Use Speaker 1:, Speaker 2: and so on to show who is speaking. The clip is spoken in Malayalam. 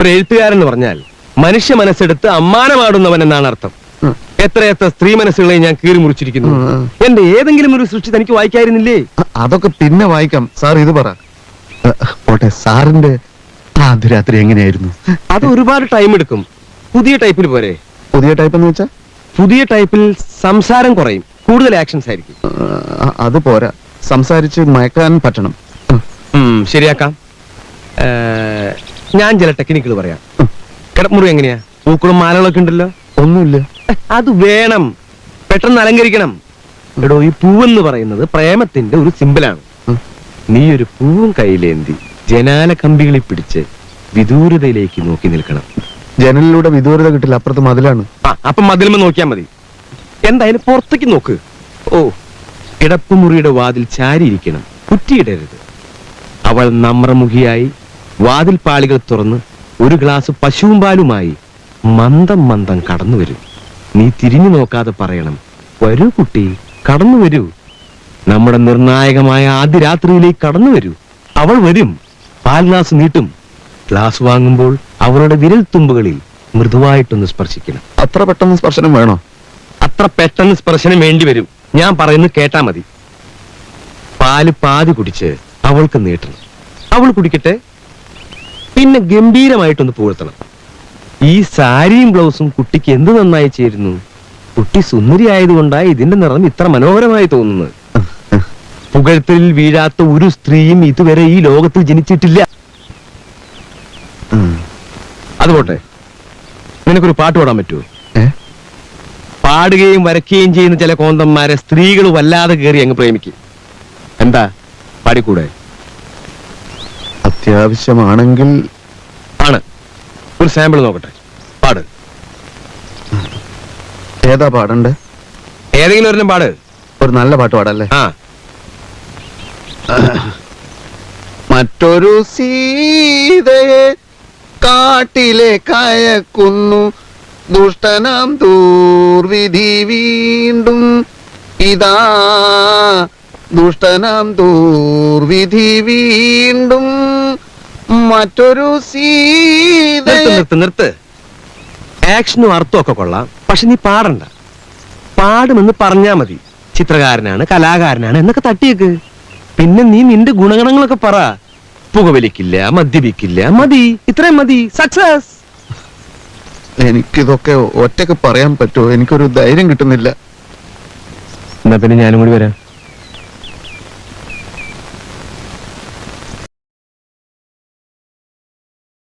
Speaker 1: ഒരു എഴുത്തുകാരൻ എന്ന് പറഞ്ഞാൽ മനുഷ്യ മനസ്സെടുത്ത് അമ്മാനമാടുന്നവൻ എന്നാണ് അർത്ഥം. എത്രയെത്ര സ്ത്രീ മനസ്സുകളെ ഞാൻ കീറി മുറിച്ചിരിക്കുന്നു. എന്റെ ഏതെങ്കിലും ഒരു സൃഷ്ടി തനിക്ക് വായിക്കായിരുന്നില്ലേ?
Speaker 2: അതൊക്കെ പിന്നെ വായിക്കാം. സാർ ഇത് പറ. പോട്ടെ, സാറിന്റെ ആദ്യ രാത്രി എങ്ങനെയായിരുന്നു?
Speaker 1: അത് ഒരുപാട് ടൈം എടുക്കും. പുതിയ ടൈപ്പിൽ പോരെ?
Speaker 2: പുതിയ ടൈപ്പ് എന്ന് വെച്ചാ?
Speaker 1: പുതിയ ടൈപ്പിൽ സംസാരം കുറയും, കൂടുതൽ ആക്ഷൻസ് ആയിരിക്കും.
Speaker 2: അത് പോരാ, സംസാരിച്ച് മയക്കാൻ പറ്റണം.
Speaker 1: ശരിയാക്കാം. ഞാൻ ചില ടെക്നിക്കുകൾ പറയാം. കിടമുറി എങ്ങനെയാ? പൂക്കളും മാലകളൊക്കെ ഉണ്ടല്ലോ.
Speaker 2: ഒന്നുമില്ല.
Speaker 1: അത് വേണം, പെട്ടെന്ന് അലങ്കരിക്കണം. എടോ, ഈ പൂവെന്ന് പറയുന്നത് പ്രേമത്തിന്റെ ഒരു സിമ്പിളാണ്. നീ ഒരു പൂവും കയ്യിലേന്തി ജനാല കമ്പികളിൽ പിടിച്ച് വിദൂരതയിലേക്ക് നോക്കി നിൽക്കണം.
Speaker 2: ജനലിലൂടെ വിദൂരത കിട്ടില്ല, അപ്പുറത്ത് മതിലാണ്.
Speaker 1: അപ്പൊ മതിലുമ നോക്കിയാ മതി. എന്തായാലും പുറത്തേക്ക് നോക്ക്. ഓ, കിടപ്പുമുറിയുടെ വാതിൽ ചാരിയിരിക്കണം, കുറ്റിയിടരുത്. അവൾ നമ്രമുഖിയായി വാതിൽ പാളികൾ തുറന്ന് ഒരു ഗ്ലാസ് പശുവും പാലുമായി മന്ദം മന്ദം കടന്നു വരും. നീ തിരിഞ്ഞു നോക്കാതെ പറയണം, വരൂ കുട്ടി, കടന്നു വരൂ. നമ്മുടെ നിർണായകമായ ആദ്യ രാത്രിയിലേക്ക് കടന്നു വരൂ. അവൾ വരും, പാൽ ഗ്ലാസ് നീട്ടും. ഗ്ലാസ് വാങ്ങുമ്പോൾ അവളുടെ വിരൽ തുമ്പുകളിൽ മൃദുവായിട്ടൊന്ന് സ്പർശിക്കണം.
Speaker 2: അത്ര പെട്ടെന്ന് സ്പർശനം വേണോ?
Speaker 1: അത്ര പെട്ടെന്ന് സ്പർശനം വേണ്ടി വരും. ഞാൻ പറയുന്നത് കേട്ടാ മതി. പാല് പാതി കുടിച്ച് അവൾക്ക് നീട്ടണം. അവൾ കുടിക്കട്ടെ. പിന്നെ ഗംഭീരമായിട്ടൊന്ന് പുകഴ്ത്തണം. ഈ സാരിയും ബ്ലൗസും കുട്ടിക്ക് എന്ത് നന്നായി ചേരുന്നു. കുട്ടി സുന്ദരി ആയതുകൊണ്ടായി ഇതിന്റെ നിറം ഇത്ര മനോഹരമായി തോന്നുന്നത്. പുകഴ്ത്തലിൽ വീഴാത്ത ഒരു സ്ത്രീയും ഇതുവരെ ഈ ലോകത്തിൽ ജനിച്ചിട്ടില്ല. അതുപോട്ടെ, നിനക്കൊരു പാട്ട് പാടാൻ പറ്റുമോ? പാടുകയും വരയ്ക്കുകയും ചെയ്യുന്ന ചില കോന്തന്മാരെ സ്ത്രീകൾ വല്ലാതെ കയറി അങ്ങ് പ്രേമിക്കും. എന്താ, പാടിക്കൂടെ?
Speaker 2: അത്യാവശ്യമാണെങ്കിൽ
Speaker 1: ആണ്. ഒരു സാമ്പിൾ നോക്കട്ടെ, പാട്.
Speaker 2: ഏതാ പാടണ്ടേ?
Speaker 1: ഏതെങ്കിലും ഒരെണ്ണം പാട്.
Speaker 2: ഒരു നല്ല പാട്ട് പാടല്ലേ?
Speaker 1: ആ.
Speaker 2: മറ്റൊരു സീതയെ കാട്ടിലെ കയക്കുന്നു ദുഷ്ടനാം ദൂർവിധി വീണ്ടും. ഇതാ ദുഷ്ടനാം ദൂർവിധി വീണ്ടും. മറ്റൊരു സീത.
Speaker 1: നിർത്ത്. ആക്ഷനും അർത്ഥവും ഒക്കെ കൊള്ളാം, പക്ഷെ നീ പാടണ്ട. പാടുമെന്ന് പറഞ്ഞാ മതി. ചിത്രകാരനാണ്, കലാകാരനാണ് എന്നൊക്കെ തട്ടിയേക്ക്. പിന്നെ നീ നിന്റെ ഗുണഗണങ്ങളൊക്കെ പറ. പുകവലിക്കില്ല, മദ്യപിക്കില്ല, മതി, ഇത്രയും മതി. സക്സസ്.
Speaker 2: എനിക്കിതൊക്കെ ഒറ്റക്ക് പറയാൻ പറ്റുമോ? എനിക്കൊരു ധൈര്യം കിട്ടുന്നില്ല.
Speaker 1: എന്നാ പിന്നെ ഞാനും കൂടി വരാം.